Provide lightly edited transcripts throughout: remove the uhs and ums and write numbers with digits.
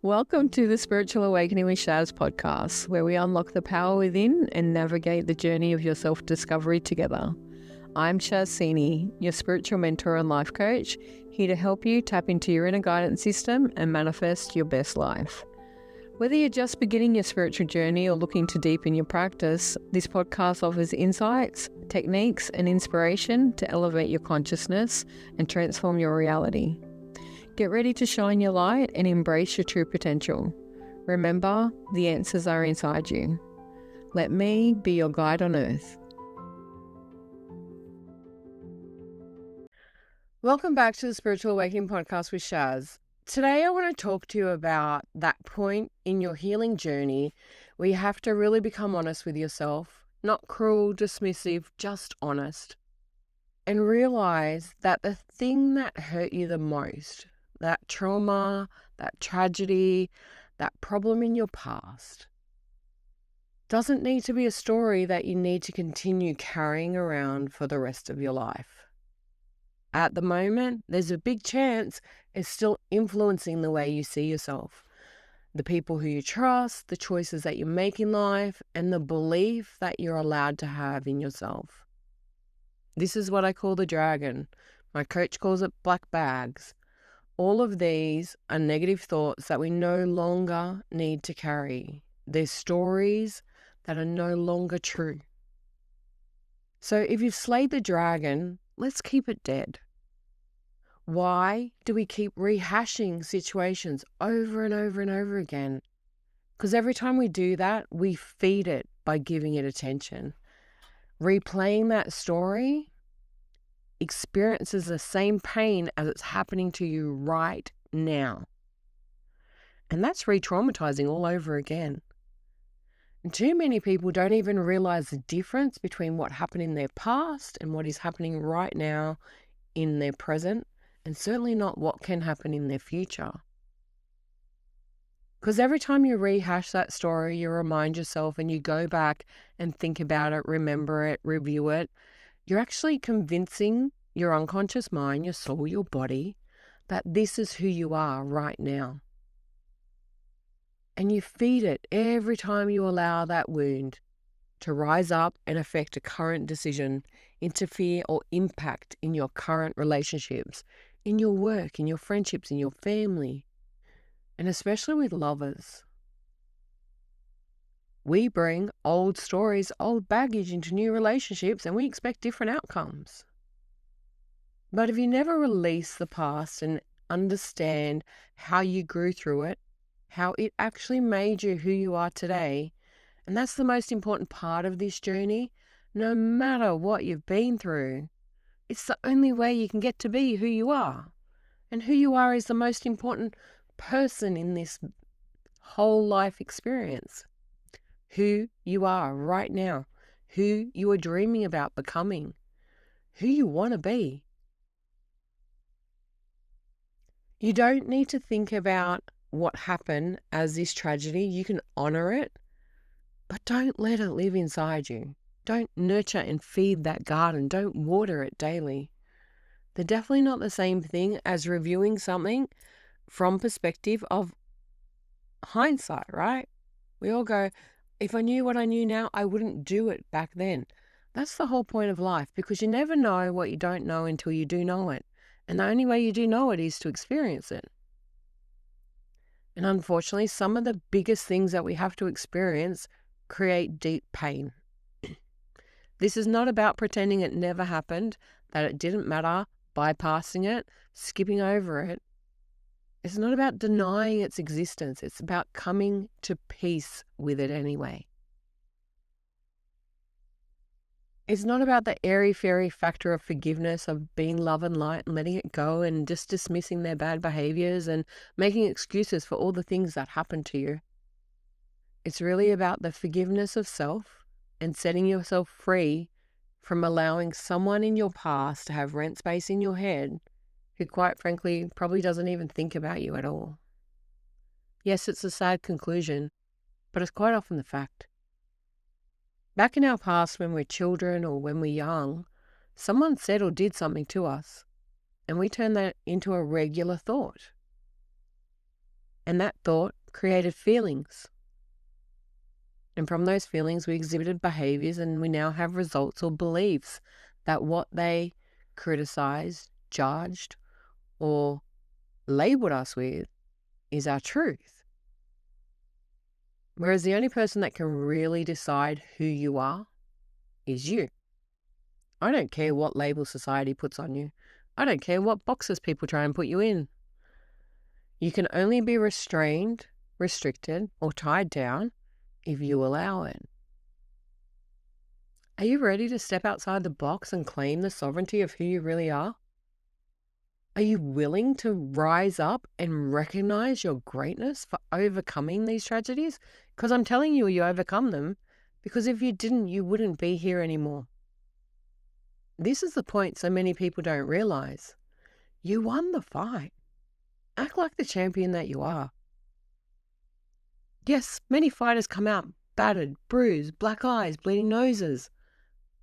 Welcome to the Spiritual Awakening with Shaz podcast, where we unlock the power within and navigate the journey of your self-discovery together. I'm Shaz Sini, your spiritual mentor and life coach, here to help you tap into your inner guidance system and manifest your best life. Whether you're just beginning your spiritual journey or looking to deepen your practice, this podcast offers insights, techniques, and inspiration to elevate your consciousness and transform your reality. Get ready to shine your light and embrace your true potential. Remember, the answers are inside you. Let me be your guide on earth. Welcome back to the Spiritual Awakening podcast with Shaz. Today I want to talk to you about that point in your healing journey where you have to really become honest with yourself, not cruel, dismissive, just honest, and realize that the thing that hurt you the most, that trauma, that tragedy, that problem in your past, doesn't need to be a story that you need to continue carrying around for the rest of your life. At the moment, there's a big chance it's still influencing the way you see yourself, the people who you trust, the choices that you make in life, and the belief that you're allowed to have in yourself. This is what I call the dragon. My coach calls it black bags. All of these are negative thoughts that we no longer need to carry. They're stories that are no longer true. So if you've slayed the dragon, let's keep it dead. Why do we keep rehashing situations over and over and over again? Because every time we do that, we feed it by giving it attention. Replaying that story experiences the same pain as it's happening to you right now. And that's re-traumatizing all over again. And too many people don't even realize the difference between what happened in their past and what is happening right now in their present, and certainly not what can happen in their future. Because every time you rehash that story, you remind yourself and you go back and think about it, remember it, review it, you're actually convincing your unconscious mind, your soul, your body, that this is who you are right now. And you feed it every time you allow that wound to rise up and affect a current decision, interfere or impact in your current relationships, in your work, in your friendships, in your family, and especially with lovers. We bring old stories, old baggage into new relationships, and we expect different outcomes. But if you never release the past and understand how you grew through it, how it actually made you who you are today, and that's the most important part of this journey, no matter what you've been through, it's the only way you can get to be who you are. And who you are is the most important person in this whole life experience. Who you are right now, who you are dreaming about becoming, who you want to be. You don't need to think about what happened as this tragedy. You can honor it, but don't let it live inside you. Don't nurture and feed that garden. Don't water it daily. They're definitely not the same thing as reviewing something from perspective of hindsight, right? We all go, if I knew what I knew now, I wouldn't do it back then. That's the whole point of life, because you never know what you don't know until you do know it. And the only way you do know it is to experience it. And unfortunately, some of the biggest things that we have to experience create deep pain. This is not about pretending it never happened, that it didn't matter, bypassing it, skipping over it. It's not about denying its existence. It's about coming to peace with it anyway. It's not about the airy-fairy factor of forgiveness, of being love and light and letting it go and just dismissing their bad behaviors and making excuses for all the things that happened to you. It's really about the forgiveness of self and setting yourself free from allowing someone in your past to have rent space in your head who, quite frankly, probably doesn't even think about you at all. Yes, it's a sad conclusion, but it's quite often the fact. Back in our past, when we're children or when we're young, someone said or did something to us, and we turn that into a regular thought. And that thought created feelings. And from those feelings, we exhibited behaviors, and we now have results or beliefs that what they criticized, judged, or labeled us with is our truth. Whereas the only person that can really decide who you are is you. I don't care what label society puts on you. I don't care what boxes people try and put you in. You can only be restrained, restricted, or tied down if you allow it. Are you ready to step outside the box and claim the sovereignty of who you really are? Are you willing to rise up and recognize your greatness for overcoming these tragedies? Because I'm telling you, you overcome them, because if you didn't, you wouldn't be here anymore. This is the point so many people don't realize. You won the fight. Act like the champion that you are. Yes, many fighters come out battered, bruised, black eyes, bleeding noses,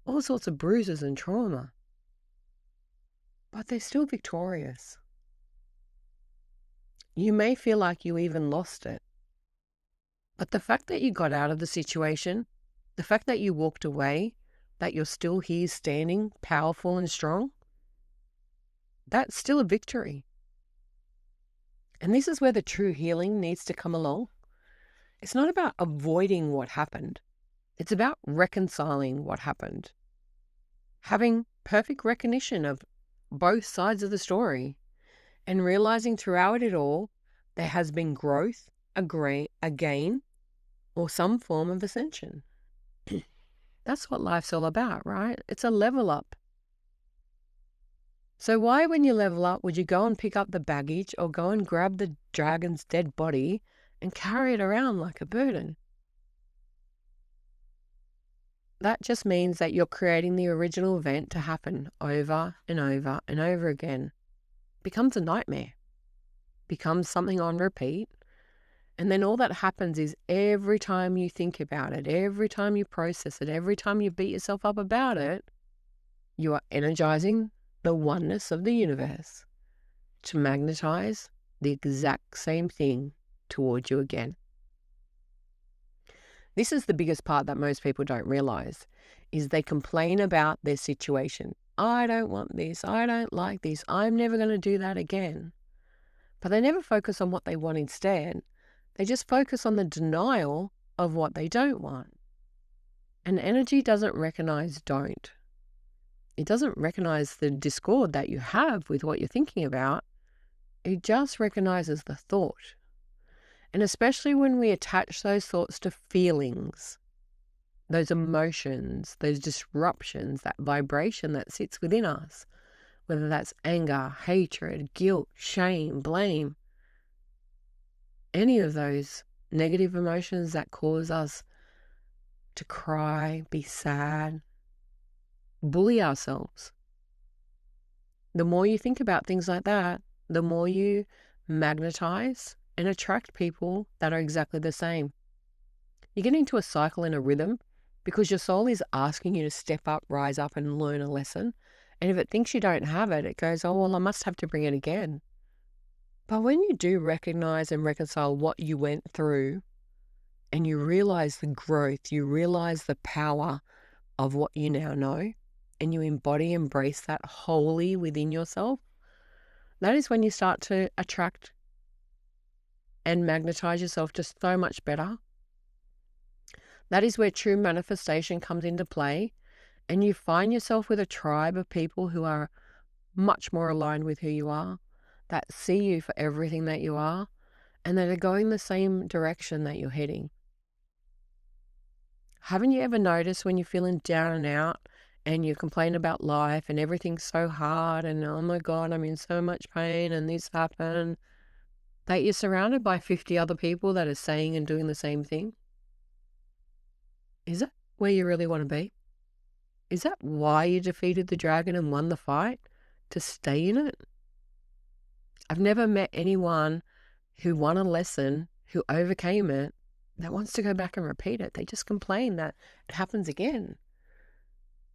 all sorts of bruises and trauma. But they're still victorious. You may feel like you even lost it. But the fact that you got out of the situation, the fact that you walked away, that you're still here standing, powerful and strong, that's still a victory. And this is where the true healing needs to come along. It's not about avoiding what happened. It's about reconciling what happened. Having perfect recognition of both sides of the story and realizing throughout it all there has been growth, a gain, or some form of ascension. That's what life's all about, right? It's a level up. So why, when you level up, would you go and pick up the baggage or go and grab the dragon's dead body and carry it around like a burden? That just means that you're creating the original event to happen over and over and over again. It becomes a nightmare. Becomes something on repeat. And then all that happens is every time you think about it, every time you process it, every time you beat yourself up about it, you are energizing the oneness of the universe to magnetize the exact same thing towards you again. This is the biggest part that most people don't realize, is they complain about their situation. I don't want this. I don't like this. I'm never going to do that again. But they never focus on what they want instead. They just focus on the denial of what they don't want. And energy doesn't recognize don't. It doesn't recognize the discord that you have with what you're thinking about. It just recognizes the thought. And especially when we attach those thoughts to feelings, those emotions, those disruptions, that vibration that sits within us, whether that's anger, hatred, guilt, shame, blame, any of those negative emotions that cause us to cry, be sad, bully ourselves. The more you think about things like that, the more you magnetize and attract people that are exactly the same. You get into a cycle and a rhythm because your soul is asking you to step up, rise up, and learn a lesson. And if it thinks you don't have it, it goes, oh, well, I must have to bring it again. But when you do recognize and reconcile what you went through, and you realize the growth, you realize the power of what you now know, and you embrace that wholly within yourself, that is when you start to attract and magnetize yourself just so much better. That is where true manifestation comes into play, and you find yourself with a tribe of people who are much more aligned with who you are, that see you for everything that you are, and that are going the same direction that you're heading. Haven't you ever noticed when you're feeling down and out and you complain about life and everything's so hard and oh my God, I'm in so much pain and this happened, that you're surrounded by 50 other people that are saying and doing the same thing? Is that where you really want to be? Is that why you defeated the dragon and won the fight? To stay in it? I've never met anyone who won a lesson, who overcame it, that wants to go back and repeat it. They just complain that it happens again.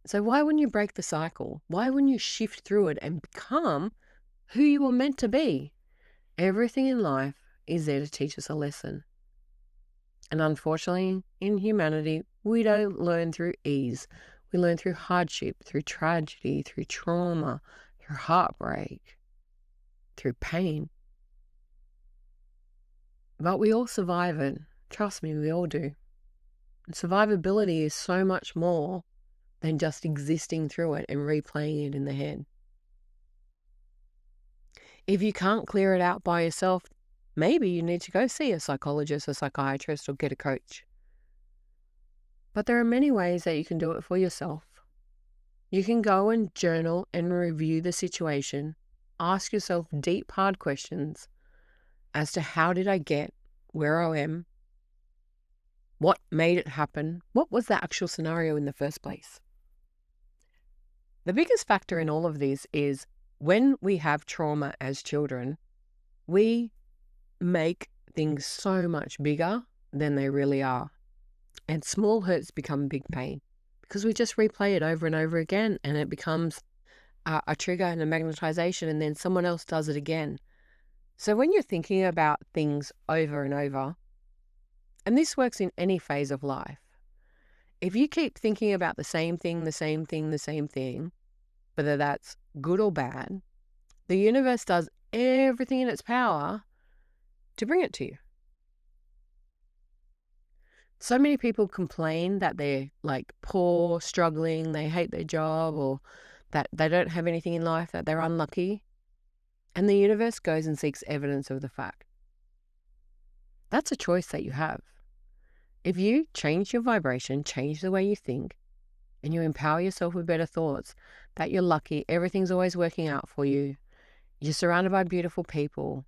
So why wouldn't you break the cycle? Why wouldn't you shift through it and become who you were meant to be? Everything in life is there to teach us a lesson. And unfortunately, in humanity, we don't learn through ease. We learn through hardship, through tragedy, through trauma, through heartbreak, through pain. But we all survive it. Trust me, we all do. And survivability is so much more than just existing through it and replaying it in the head. If you can't clear it out by yourself, maybe you need to go see a psychologist, a psychiatrist, or get a coach. But there are many ways that you can do it for yourself. You can go and journal and review the situation. Ask yourself deep, hard questions as to how did I get where I am? What made it happen? What was the actual scenario in the first place? The biggest factor in all of this is when we have trauma as children, we make things so much bigger than they really are. And small hurts become big pain because we just replay it over and over again, and it becomes a trigger and a magnetization, and then someone else does it again. So when you're thinking about things over and over, and this works in any phase of life, if you keep thinking about the same thing, whether that's good or bad, the universe does everything in its power to bring it to you. So many people complain that they're like poor, struggling, they hate their job, or that they don't have anything in life, that they're unlucky. And the universe goes and seeks evidence of the fact. That's a choice that you have. If you change your vibration, change the way you think, and you empower yourself with better thoughts, that you're lucky, everything's always working out for you, you're surrounded by beautiful people,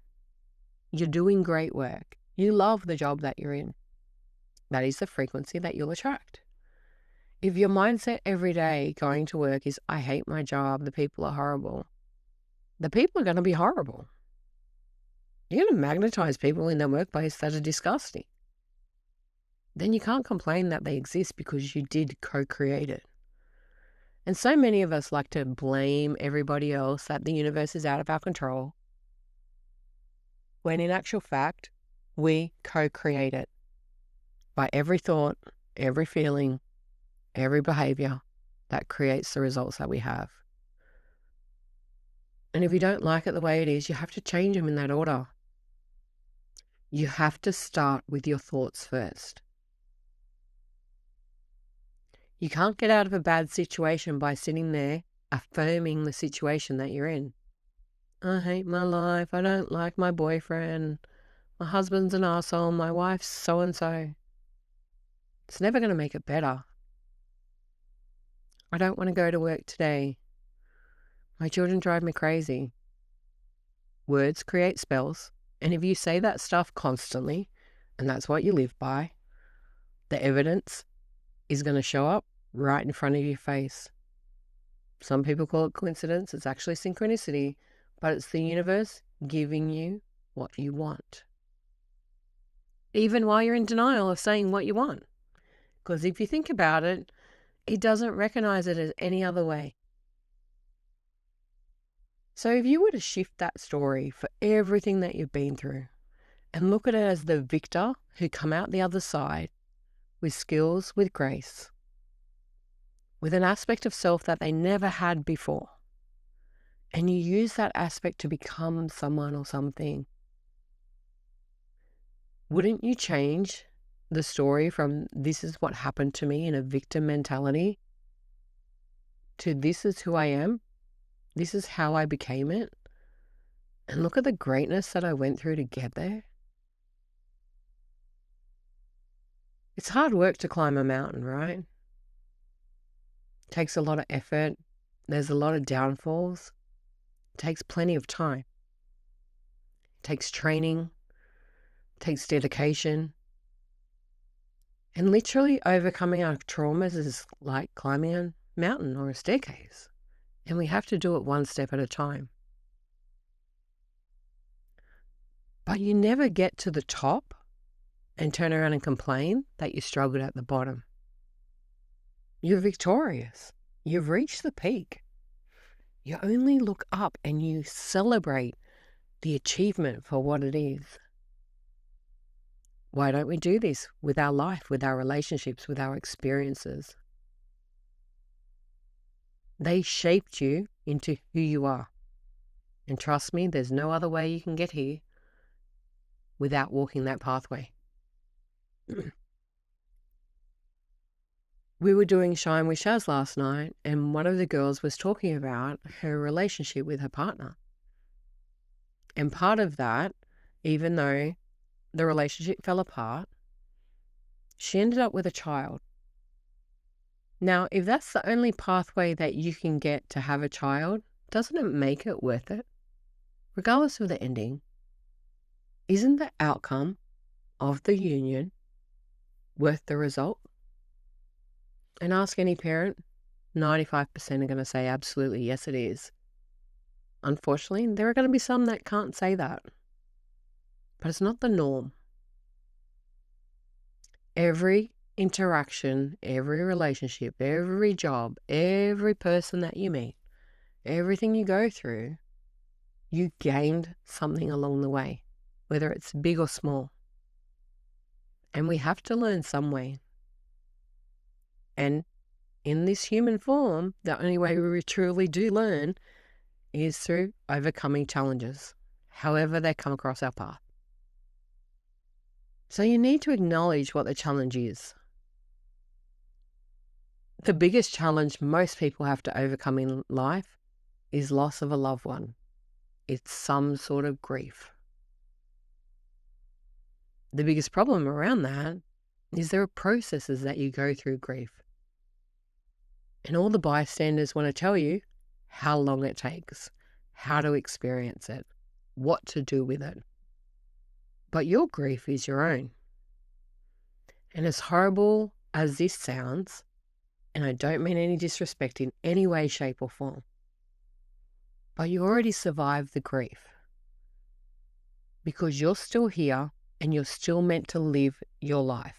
you're doing great work, you love the job that you're in, that is the frequency that you'll attract. If your mindset every day going to work is, I hate my job, the people are horrible, the people are going to be horrible. You're going to magnetize people in the workplace that are disgusting. Then you can't complain that they exist because you did co-create it. And so many of us like to blame everybody else, that the universe is out of our control, when in actual fact, we co-create it by every thought, every feeling, every behavior that creates the results that we have. And if you don't like it the way it is, you have to change them in that order. You have to start with your thoughts first. You can't get out of a bad situation by sitting there affirming the situation that you're in. I hate my life. I don't like my boyfriend. My husband's an arsehole. My wife's so-and-so. It's never going to make it better. I don't want to go to work today. My children drive me crazy. Words create spells. And if you say that stuff constantly, and that's what you live by, the evidence is going to show up right in front of your face. Some people call it coincidence. It's actually synchronicity, but it's the universe giving you what you want. Even while you're in denial of saying what you want. Because if you think about it, it doesn't recognize it as any other way. So if you were to shift that story for everything that you've been through and look at it as the victor who come out the other side with skills, with grace, with an aspect of self that they never had before, and you use that aspect to become someone or something, wouldn't you change the story from this is what happened to me in a victim mentality to this is who I am, this is how I became it, and look at the greatness that I went through to get there? It's hard work to climb a mountain, right? It takes a lot of effort. There's a lot of downfalls. It takes plenty of time. It takes training. It takes dedication. And literally overcoming our traumas is like climbing a mountain or a staircase. And we have to do it one step at a time. But you never get to the top and turn around and complain that you struggled at the bottom. You're victorious. You've reached the peak. You only look up and you celebrate the achievement for what it is. Why don't we do this with our life, with our relationships, with our experiences? They shaped you into who you are. And trust me, there's no other way you can get here without walking that pathway. We were doing Shine with Shaz last night, and one of the girls was talking about her relationship with her partner. And part of that, even though the relationship fell apart, she ended up with a child. Now, if that's the only pathway that you can get to have a child, doesn't it make it worth it? Regardless of the ending, isn't the outcome of the union worth the result? And ask any parent, 95% are going to say absolutely yes, it is. Unfortunately, there are going to be some that can't say that. But it's not the norm. Every interaction, every relationship, every job, every person that you meet, everything you go through, you gained something along the way, whether it's big or small. And we have to learn some way. And in this human form, the only way we truly do learn is through overcoming challenges, however they come across our path. So you need to acknowledge what the challenge is. The biggest challenge most people have to overcome in life is loss of a loved one. It's some sort of grief. The biggest problem around that is there are processes that you go through grief. And all the bystanders want to tell you how long it takes, how to experience it, what to do with it. But your grief is your own. And as horrible as this sounds, and I don't mean any disrespect in any way, shape, or form, but you already survived the grief because you're still here and you're still meant to live your life.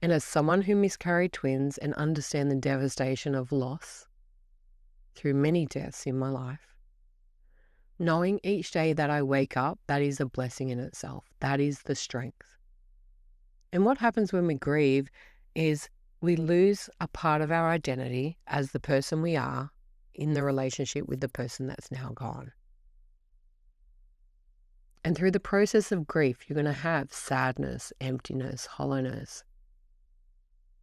And as someone who miscarried twins and understand the devastation of loss through many deaths in my life, knowing each day that I wake up, that is a blessing in itself. That is the strength. And what happens when we grieve is we lose a part of our identity as the person we are in the relationship with the person that's now gone. And through the process of grief, you're going to have sadness, emptiness, hollowness.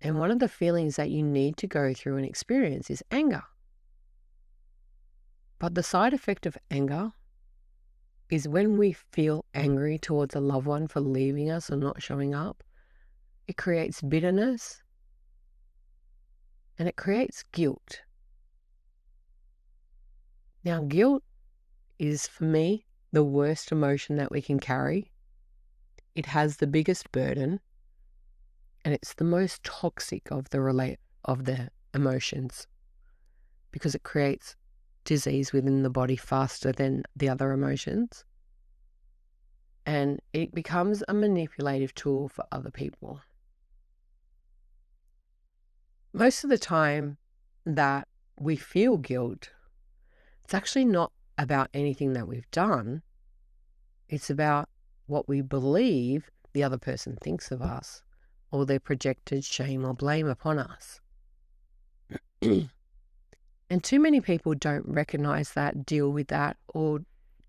And one of the feelings that you need to go through and experience is anger. But the side effect of anger is when we feel angry towards a loved one for leaving us or not showing up, it creates bitterness and it creates guilt. Now, guilt is, for me, the worst emotion that we can carry. It has the biggest burden and it's the most toxic of the emotions because it creates disease within the body faster than the other emotions. And it becomes a manipulative tool for other people. Most of the time that we feel guilt, it's actually not about anything that we've done. It's about what we believe the other person thinks of us or their projected shame or blame upon us. And too many people don't recognize that, deal with that, or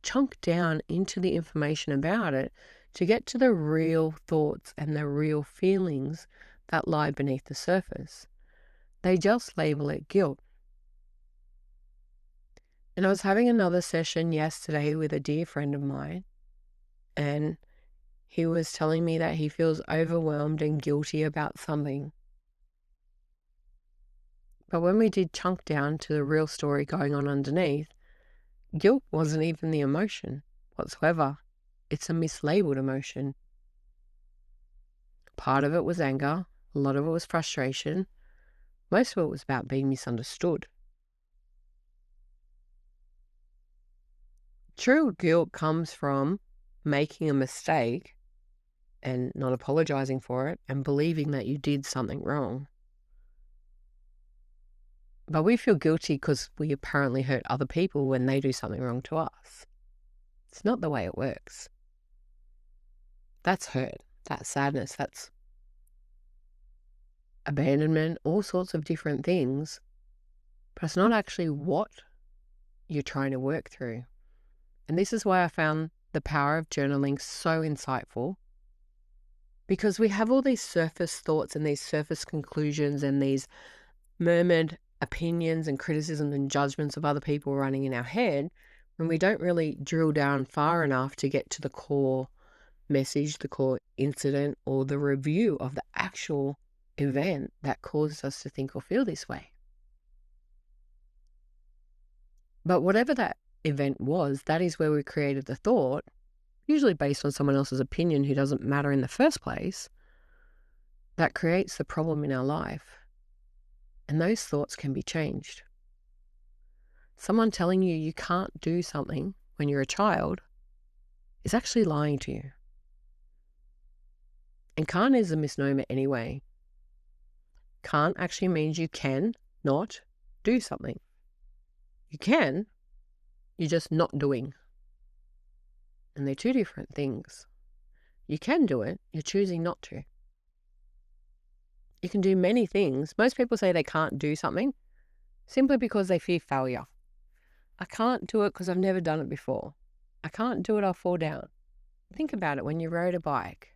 chunk down into the information about it to get to the real thoughts and the real feelings that lie beneath the surface. They just label it guilt. And I was having another session yesterday with a dear friend of mine, and he was telling me that he feels overwhelmed and guilty about something. But when we did chunk down to the real story going on underneath, guilt wasn't even the emotion whatsoever. It's a mislabeled emotion. Part of it was anger. A lot of it was frustration. Most of it was about being misunderstood. True guilt comes from making a mistake and not apologizing for it and believing that you did something wrong. But we feel guilty because we apparently hurt other people when they do something wrong to us. It's not the way it works. That's hurt, that's sadness, that's abandonment, all sorts of different things. But it's not actually what you're trying to work through. And this is why I found the power of journaling so insightful, because we have all these surface thoughts and these surface conclusions and these murmured opinions and criticisms and judgments of other people running in our head, when we don't really drill down far enough to get to the core message, the core incident, or the review of the actual event that caused us to think or feel this way. But whatever that event was, that is where we created the thought, usually based on someone else's opinion who doesn't matter in the first place, that creates the problem in our life. And those thoughts can be changed. Someone telling you you can't do something when you're a child is actually lying to you. And can't is a misnomer anyway. Can't actually means you can not do something. You can, you're just not doing. And they're two different things. You can do it, you're choosing not to. You can do many things. Most people say they can't do something simply because they fear failure. I can't do it because I've never done it before. I can't do it, I'll fall down. Think about it when you rode a bike.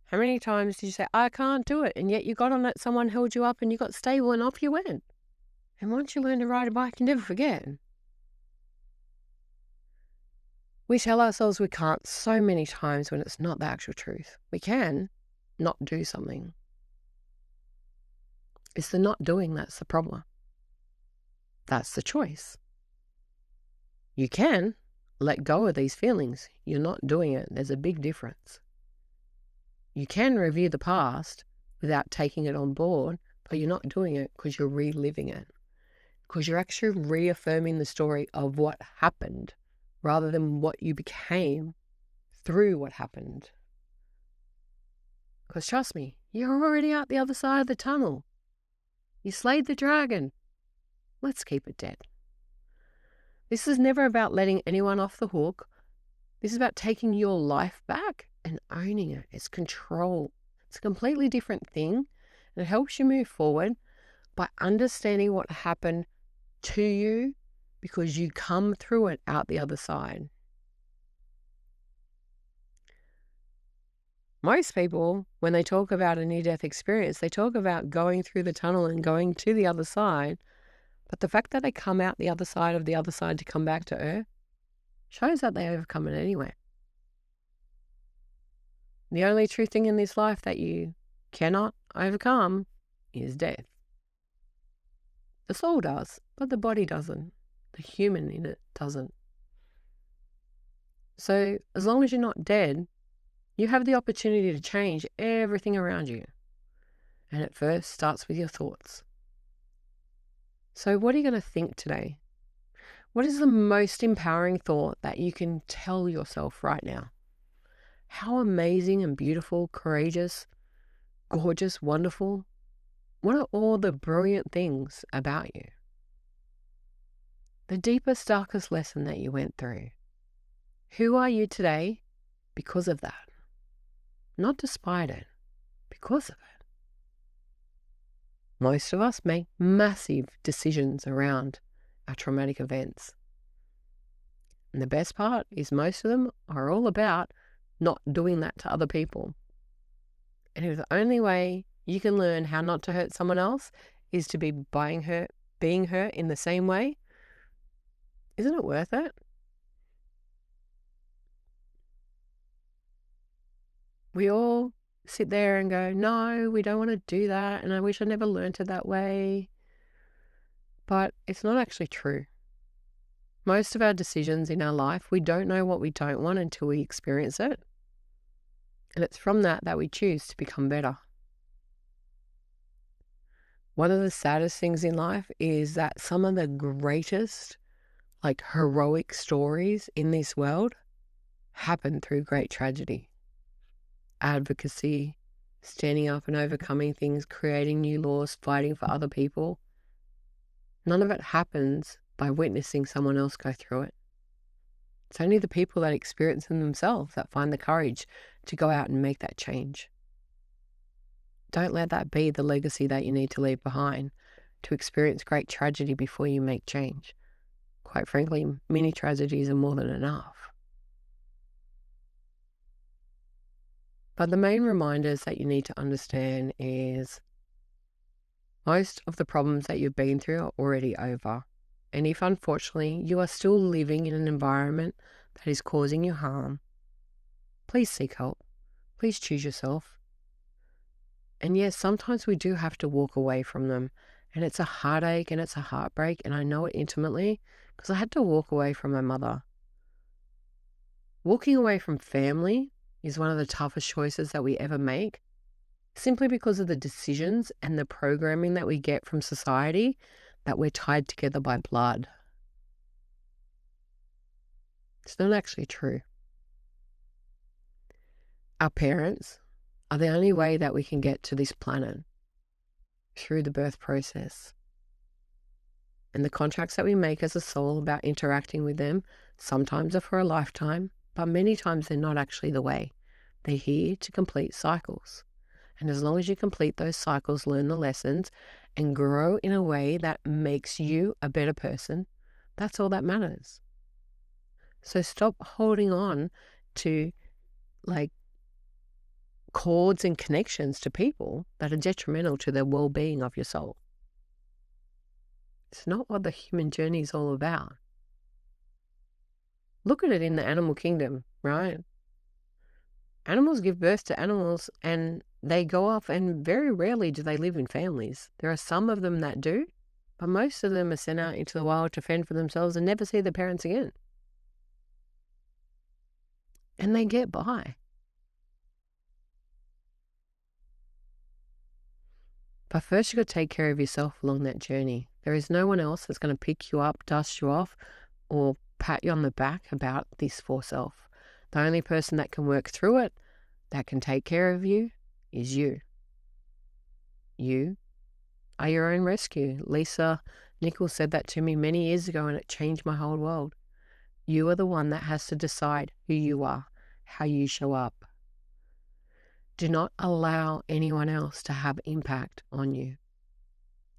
How many times did you say, I can't do it, and yet you got on it, someone held you up and you got stable and off you went? And once you learn to ride a bike, you never forget. We tell ourselves we can't so many times when it's not the actual truth. We can not do something. It's the not doing that's the problem. That's the choice. You can let go of these feelings. You're not doing it. There's a big difference. You can review the past without taking it on board, but you're not doing it because you're reliving it. Because you're actually reaffirming the story of what happened rather than what you became through what happened. Because trust me, you're already out the other side of the tunnel. You slayed the dragon. Let's keep it dead. This is never about letting anyone off the hook. This is about taking your life back and owning it. It's control. It's a completely different thing. And it helps you move forward by understanding what happened to you because you come through it out the other side. Most people, when they talk about a near-death experience, they talk about going through the tunnel and going to the other side. But the fact that they come out the other side of the other side to come back to Earth shows that they overcome it anyway. The only true thing in this life that you cannot overcome is death. The soul does, but the body doesn't. The human in it doesn't. So as long as you're not dead, you have the opportunity to change everything around you. And it first starts with your thoughts. So what are you going to think today? What is the most empowering thought that you can tell yourself right now? How amazing and beautiful, courageous, gorgeous, wonderful. What are all the brilliant things about you? The deepest, darkest lesson that you went through. Who are you today because of that? Not despite it, because of it. Most of us make massive decisions around our traumatic events. And the best part is most of them are all about not doing that to other people. And if the only way you can learn how not to hurt someone else is to be being hurt in the same way, isn't it worth it? We all sit there and go, no, we don't want to do that, and I wish I never learned it that way. But it's not actually true. Most of our decisions in our life, we don't know what we don't want until we experience it. And it's from that we choose to become better. One of the saddest things in life is that some of the greatest, heroic stories in this world happen through great tragedy. Advocacy, standing up and overcoming things, creating new laws, fighting for other people. None of it happens by witnessing someone else go through it. It's only the people that experience them themselves that find the courage to go out and make that change. Don't let that be the legacy that you need to leave behind, to experience great tragedy before you make change. Quite frankly, many tragedies are more than enough. But the main reminders that you need to understand is most of the problems that you've been through are already over. And if unfortunately you are still living in an environment that is causing you harm, please seek help. Please choose yourself. And yes, sometimes we do have to walk away from them. And it's a heartache and it's a heartbreak. And I know it intimately because I had to walk away from my mother. Walking away from family is one of the toughest choices that we ever make, simply because of the decisions and the programming that we get from society that we're tied together by blood. It's not actually true. Our parents are the only way that we can get to this planet, through the birth process. And the contracts that we make as a soul about interacting with them sometimes are for a lifetime, but many times they're not actually the way. They're here to complete cycles. And as long as you complete those cycles, learn the lessons, and grow in a way that makes you a better person, that's all that matters. So stop holding on to cords and connections to people that are detrimental to the well-being of your soul. It's not what the human journey is all about. Look at it in the animal kingdom, right? Animals give birth to animals and they go off, and very rarely do they live in families. There are some of them that do, but most of them are sent out into the wild to fend for themselves and never see their parents again. And they get by. But first, you've got to take care of yourself along that journey. There is no one else that's going to pick you up, dust you off, or pat you on the back about this for self. The only person that can work through it, that can take care of you, is you. You are your own rescue. Lisa Nichols said that to me many years ago, and it changed my whole world. You are the one that has to decide who you are, how you show up. Do not allow anyone else to have impact on you.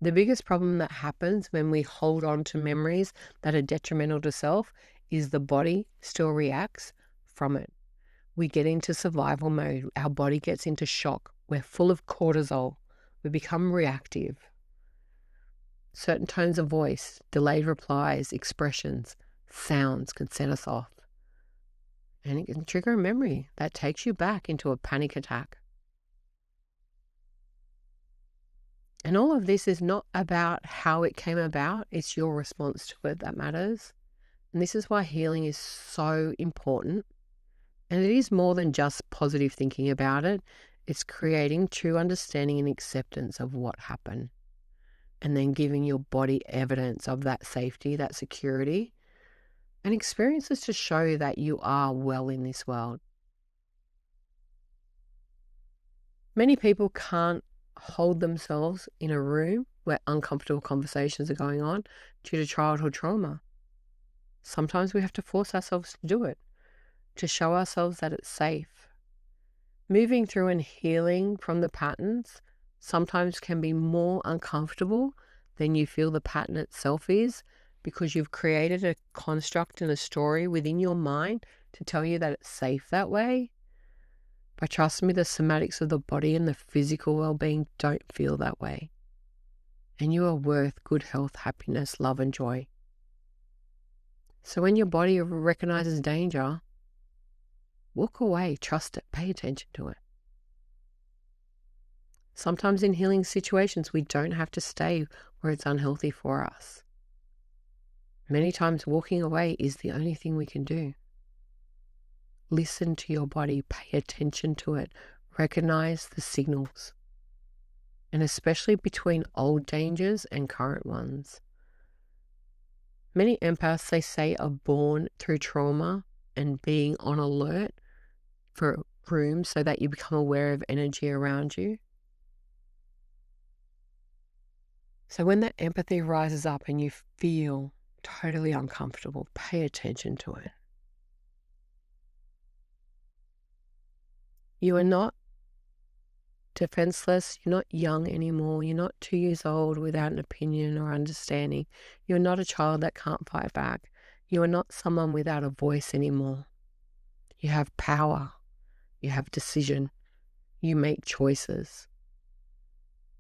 The biggest problem that happens when we hold on to memories that are detrimental to self is the body still reacts from it. We get into survival mode. Our body gets into shock. We're full of cortisol. We become reactive. Certain tones of voice, delayed replies, expressions, sounds can set us off. And it can trigger a memory that takes you back into a panic attack. And all of this is not about how it came about. It's your response to it that matters. And this is why healing is so important. And it is more than just positive thinking about it. It's creating true understanding and acceptance of what happened. And then giving your body evidence of that safety, that security, and experiences to show that you are well in this world. Many people can't hold themselves in a room where uncomfortable conversations are going on due to childhood trauma. Sometimes we have to force ourselves to do it, to show ourselves that it's safe. Moving through and healing from the patterns sometimes can be more uncomfortable than you feel the pattern itself is, because you've created a construct and a story within your mind to tell you that it's safe that way. But trust me, the somatics of the body and the physical well-being don't feel that way. And you are worth good health, happiness, love, and joy. So when your body recognizes danger, walk away, trust it, pay attention to it. Sometimes in healing situations, we don't have to stay where it's unhealthy for us. Many times walking away is the only thing we can do. Listen to your body, pay attention to it, recognize the signals, and especially between old dangers and current ones. Many empaths, they say, are born through trauma and being on alert for rooms so that you become aware of energy around you. So when that empathy rises up and you feel totally uncomfortable, pay attention to it. You are not defenseless. You're not young anymore. You're not 2 years old without an opinion or understanding. You're not a child that can't fight back. You are not someone without a voice anymore. You have power. You have decision. You make choices.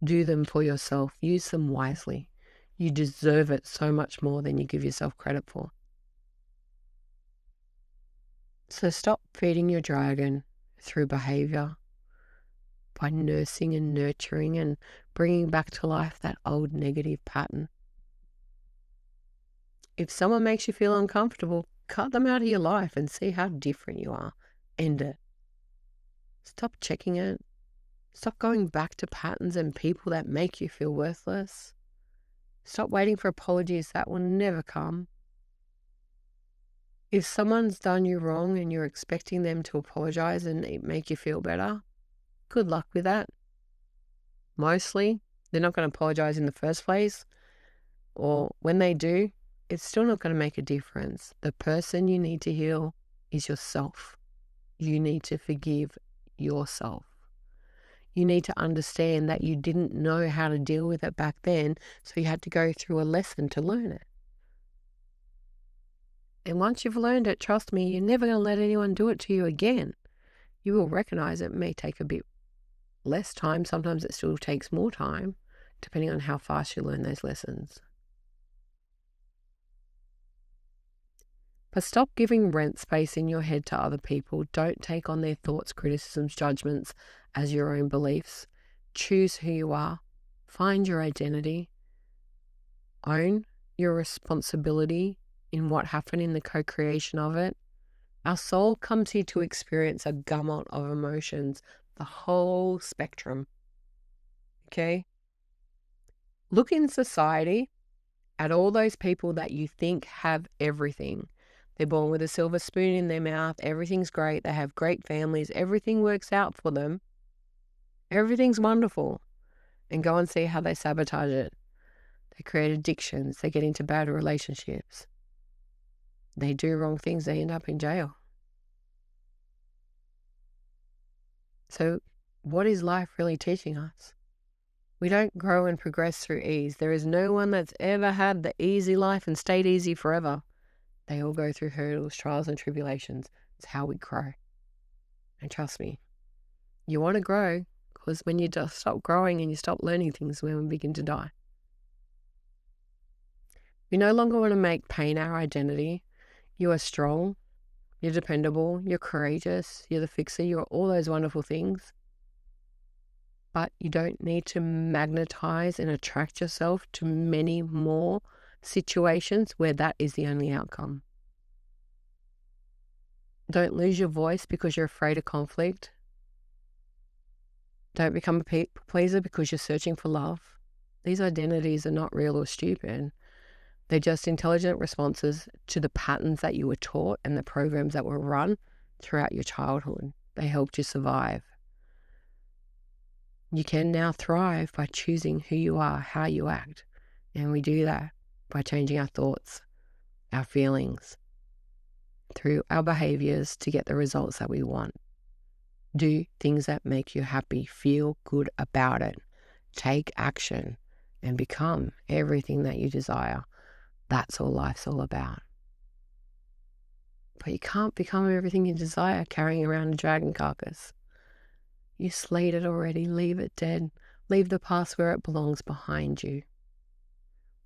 Do them for yourself. Use them wisely. You deserve it so much more than you give yourself credit for. So stop feeding your dragon through behavior by nursing and nurturing and bringing back to life that old negative pattern. If someone makes you feel uncomfortable, cut them out of your life and see how different you are. End it. Stop checking it. Stop going back to patterns and people that make you feel worthless. Stop waiting for apologies that will never come. If someone's done you wrong and you're expecting them to apologize and make you feel better, good luck with that. Mostly, they're not going to apologize in the first place, or when they do, it's still not going to make a difference. The person you need to heal is yourself. You need to forgive yourself. You need to understand that you didn't know how to deal with it back then, so you had to go through a lesson to learn it. And once you've learned it, trust me, you're never going to let anyone do it to you again. You will recognize it may take a bit less time. Sometimes it still takes more time, depending on how fast you learn those lessons. But stop giving rent space in your head to other people. Don't take on their thoughts, criticisms, judgments as your own beliefs. Choose who you are. Find your identity. Own your responsibility in what happened in the co-creation of it. Our soul comes here to experience a gamut of emotions, the whole spectrum. Okay? Look in society at all those people that you think have everything. They're born with a silver spoon in their mouth. Everything's great. They have great families. Everything works out for them. Everything's wonderful. And go and see how they sabotage it. They create addictions. They get into bad relationships. They do wrong things. They end up in jail. So what is life really teaching us? We don't grow and progress through ease. There is no one that's ever had the easy life and stayed easy forever. They all go through hurdles, trials, and tribulations. It's how we grow. And trust me, you want to grow, because when you just stop growing and you stop learning things, when we begin to die. We no longer want to make pain our identity. You are strong, you're dependable, you're courageous, you're the fixer, you're all those wonderful things. But you don't need to magnetize and attract yourself to many more situations where that is the only outcome. Don't lose your voice because you're afraid of conflict. Don't become a people pleaser because you're searching for love. These identities are not real or stupid. They're just intelligent responses to the patterns that you were taught and the programs that were run throughout your childhood. They helped you survive. You can now thrive by choosing who you are, how you act. And we do that by changing our thoughts, our feelings, through our behaviors to get the results that we want. Do things that make you happy. Feel good about it. Take action and become everything that you desire. That's all life's all about. But you can't become everything you desire carrying around a dragon carcass. You slayed it already. Leave it dead. Leave the past where it belongs behind you.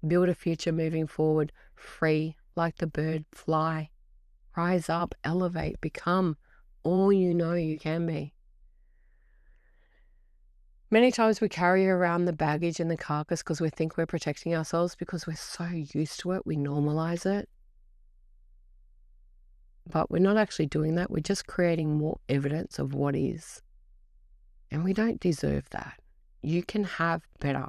Build a future moving forward, free like the bird, fly. Rise up, elevate, become all you know you can be. Many times we carry around the baggage and the carcass because we think we're protecting ourselves because we're so used to it, we normalize it. But we're not actually doing that. We're just creating more evidence of what is. And we don't deserve that. You can have better.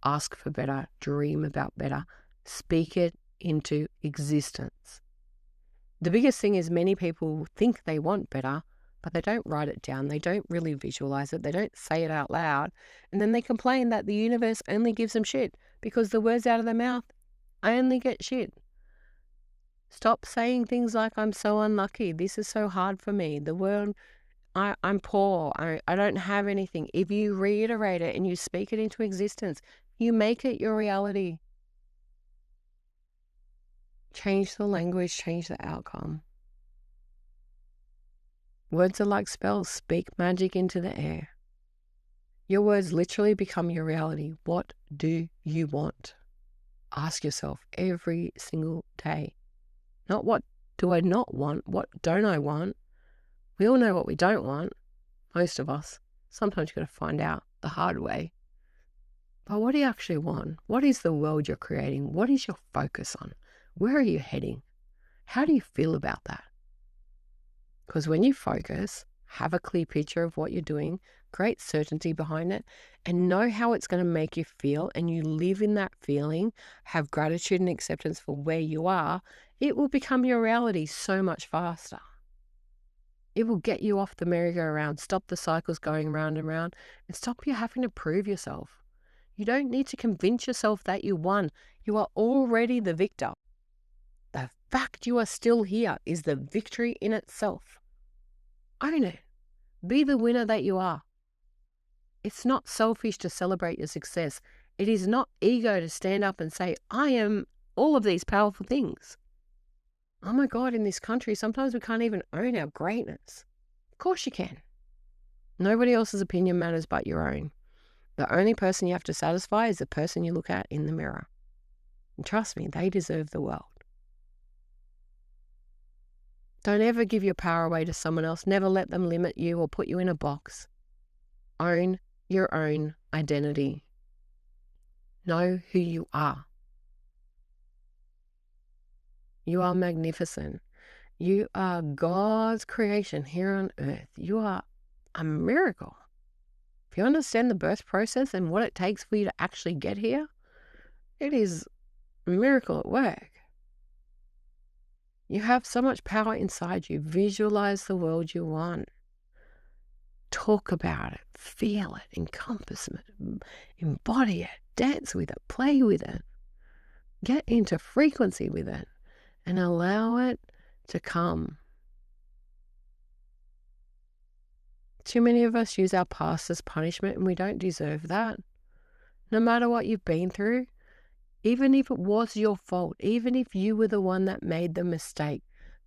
Ask for better. Dream about better. Speak it into existence. The biggest thing is many people think they want better, but they don't write it down. They don't really visualize it. They don't say it out loud. And then they complain that the universe only gives them shit because the words out of their mouth only get shit. Stop saying things like, I'm so unlucky. This is so hard for me. The world I'm poor. I don't have anything. If you reiterate it and you speak it into existence, you make it your reality. Change the language, change the outcome. Words are like spells. Speak magic into the air. Your words literally become your reality. What do you want? Ask yourself every single day. Not what do I not want? What don't I want? We all know what we don't want. Most of us. Sometimes you've got to find out the hard way. But what do you actually want? What is the world you're creating? What is your focus on? Where are you heading? How do you feel about that? Because when you focus, have a clear picture of what you're doing, great certainty behind it, and know how it's going to make you feel, and you live in that feeling, have gratitude and acceptance for where you are, it will become your reality so much faster. It will get you off the merry-go-round, stop the cycles going round and round, and stop you having to prove yourself. You don't need to convince yourself that you won. You are already the victor. The fact you are still here is the victory in itself. Own it. Be the winner that you are. It's not selfish to celebrate your success. It is not ego to stand up and say, I am all of these powerful things. Oh my God, in this country, sometimes we can't even own our greatness. Of course you can. Nobody else's opinion matters but your own. The only person you have to satisfy is the person you look at in the mirror. And trust me, they deserve the world. Don't ever give your power away to someone else. Never let them limit you or put you in a box. Own your own identity. Know who you are. You are magnificent. You are God's creation here on earth. You are a miracle. If you understand the birth process and what it takes for you to actually get here, it is a miracle at work. You have so much power inside you. Visualize the world you want. Talk about it. Feel it. Encompass it. Embody it. Dance with it. Play with it. Get into frequency with it and allow it to come. Too many of us use our past as punishment, and we don't deserve that. No matter what you've been through, even if it was your fault, even if you were the one that made the mistake,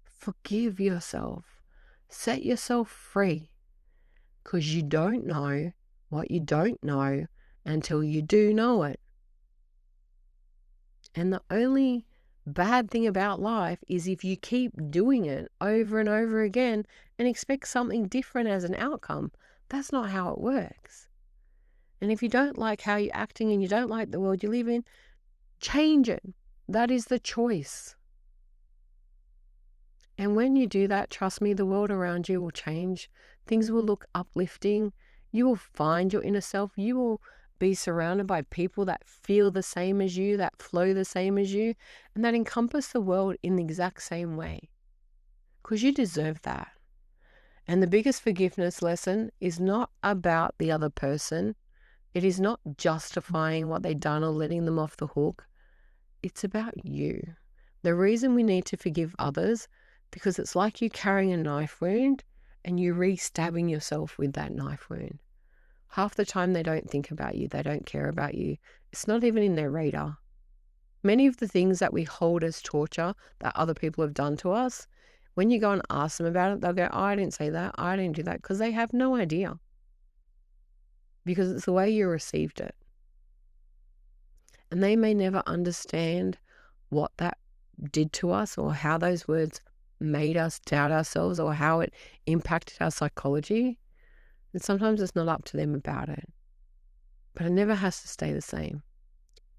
forgive yourself. Set yourself free, because you don't know what you don't know until you do know it. And the only bad thing about life is if you keep doing it over and over again and expect something different as an outcome. That's not how it works. And if you don't like how you're acting and you don't like the world you live in, change it. That is the choice. And when you do that, trust me, the world around you will change. Things will look uplifting. You will find your inner self. You will be surrounded by people that feel the same as you, that flow the same as you, and that encompass the world in the exact same way. Because you deserve that. And the biggest forgiveness lesson is not about the other person. It is not justifying what they've done or letting them off the hook. It's about you. The reason we need to forgive others, because it's like you carrying a knife wound and you re-stabbing yourself with that knife wound. Half the time they don't think about you. They don't care about you. It's not even in their radar. Many of the things that we hold as torture that other people have done to us, when you go and ask them about it, they'll go, oh, I didn't say that. I didn't do that, because they have no idea. Because it's the way you received it. And they may never understand what that did to us or how those words made us doubt ourselves or how it impacted our psychology. And sometimes it's not up to them about it. But it never has to stay the same.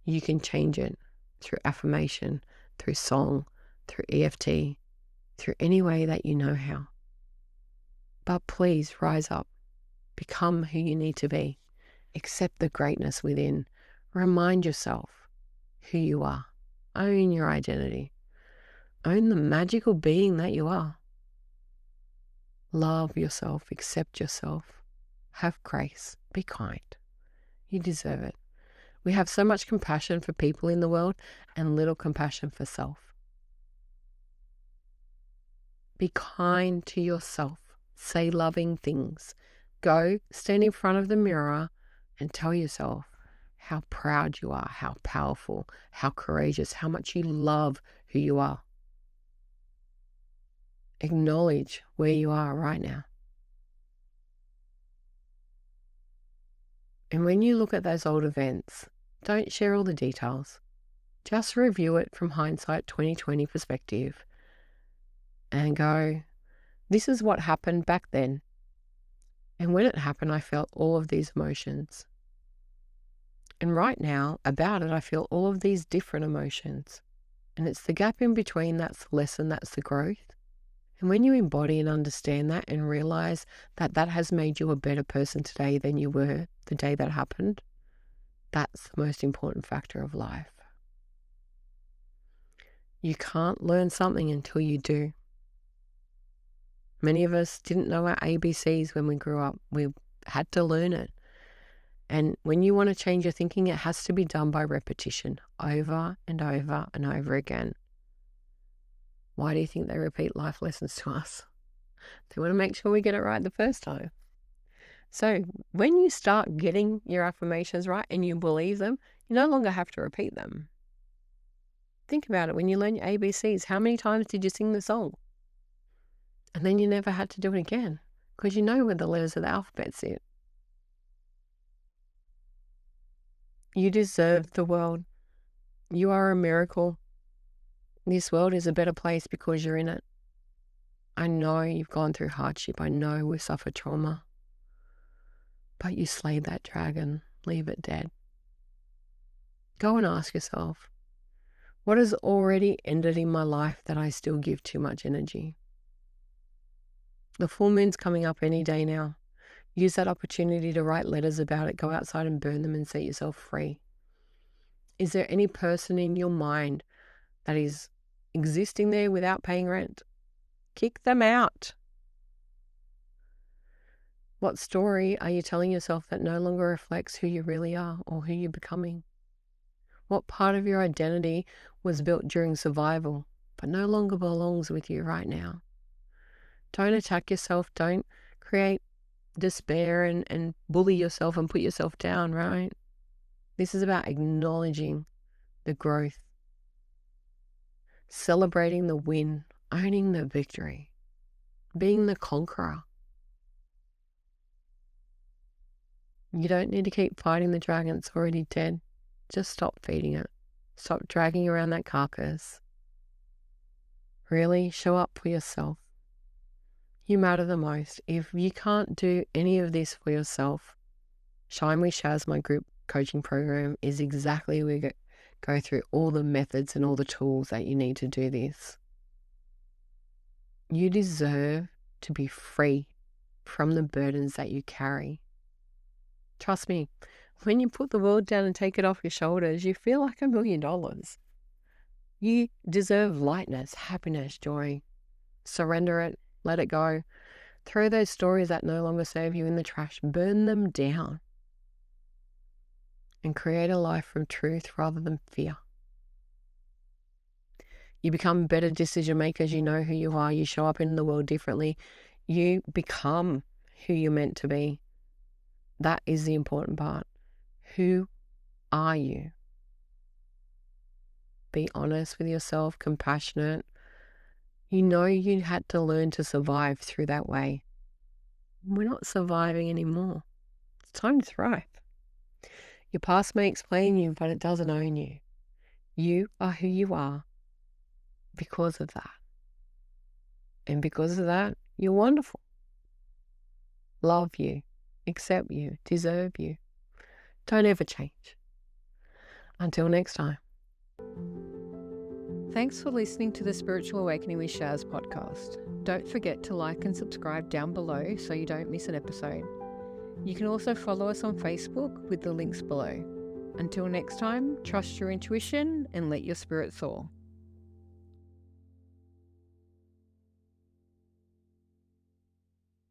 You can change it through affirmation, through song, through EFT, through any way that you know how. But please rise up. Become who you need to be. Accept the greatness within. Remind yourself who you are. Own your identity. Own the magical being that you are. Love yourself. Accept yourself. Have grace. Be kind. You deserve it. We have so much compassion for people in the world and little compassion for self. Be kind to yourself Say loving things. Go stand in front of the mirror and tell yourself how proud you are, how powerful, how courageous, how much you love who you are. Acknowledge where you are right now. And when you look at those old events, don't share all the details. Just review it from hindsight 2020 perspective and go, this is what happened back then. And when it happened, I felt all of these emotions. And right now, about it, I feel all of these different emotions. And it's the gap in between that's the lesson, that's the growth. And when you embody and understand that and realize that that has made you a better person today than you were the day that happened, that's the most important factor of life. You can't learn something until you do. Many of us didn't know our ABCs when we grew up. We had to learn it. And when you want to change your thinking, it has to be done by repetition over and over and over again. Why do you think they repeat life lessons to us? They want to make sure we get it right the first time. So when you start getting your affirmations right and you believe them, you no longer have to repeat them. Think about it. When you learn your ABCs, how many times did you sing the song? And then you never had to do it again because you know where the letters of the alphabet sit. You deserve the world. You are a miracle. This world is a better place because you're in it. I know you've gone through hardship. I know we've suffered trauma. But you slayed that dragon. Leave it dead. Go and ask yourself, what has already ended in my life that I still give too much energy? The full moon's coming up any day now. Use that opportunity to write letters about it. Go outside and burn them and set yourself free. Is there any person in your mind that is existing there without paying rent? Kick them out. What story are you telling yourself that no longer reflects who you really are or who you're becoming? What part of your identity was built during survival but no longer belongs with you right now? Don't attack yourself. Don't create despair and bully yourself and put yourself down, right? This is about acknowledging the growth, celebrating the win, owning the victory, being the conqueror. You don't need to keep fighting the dragon. It's already dead. Just stop feeding it. Stop dragging around that carcass. Really show up for yourself. You matter the most. If you can't do any of this for yourself, Shine with Shaz, my group coaching program, is exactly where we go through all the methods and all the tools that you need to do this. You deserve to be free from the burdens that you carry. Trust me, when you put the world down and take it off your shoulders, you feel like $1 million. You deserve lightness, happiness, joy. Surrender it, let it go. Throw those stories that no longer serve you in the trash, burn them down. And create a life from truth rather than fear. You become better decision makers. You know who you are. You show up in the world differently. You become who you're meant to be. That is the important part. Who are you? Be honest with yourself, compassionate. You know you had to learn to survive through that way. We're not surviving anymore. It's time to thrive. Your past may explain you, but it doesn't own you. You are who you are because of that. And because of that, you're wonderful. Love you, accept you, deserve you. Don't ever change. Until next time. Thanks for listening to the Spiritual Awakening with Shaz podcast. Don't forget to like and subscribe down below so you don't miss an episode. You can also follow us on Facebook with the links below. Until next time, trust your intuition and let your spirit soar.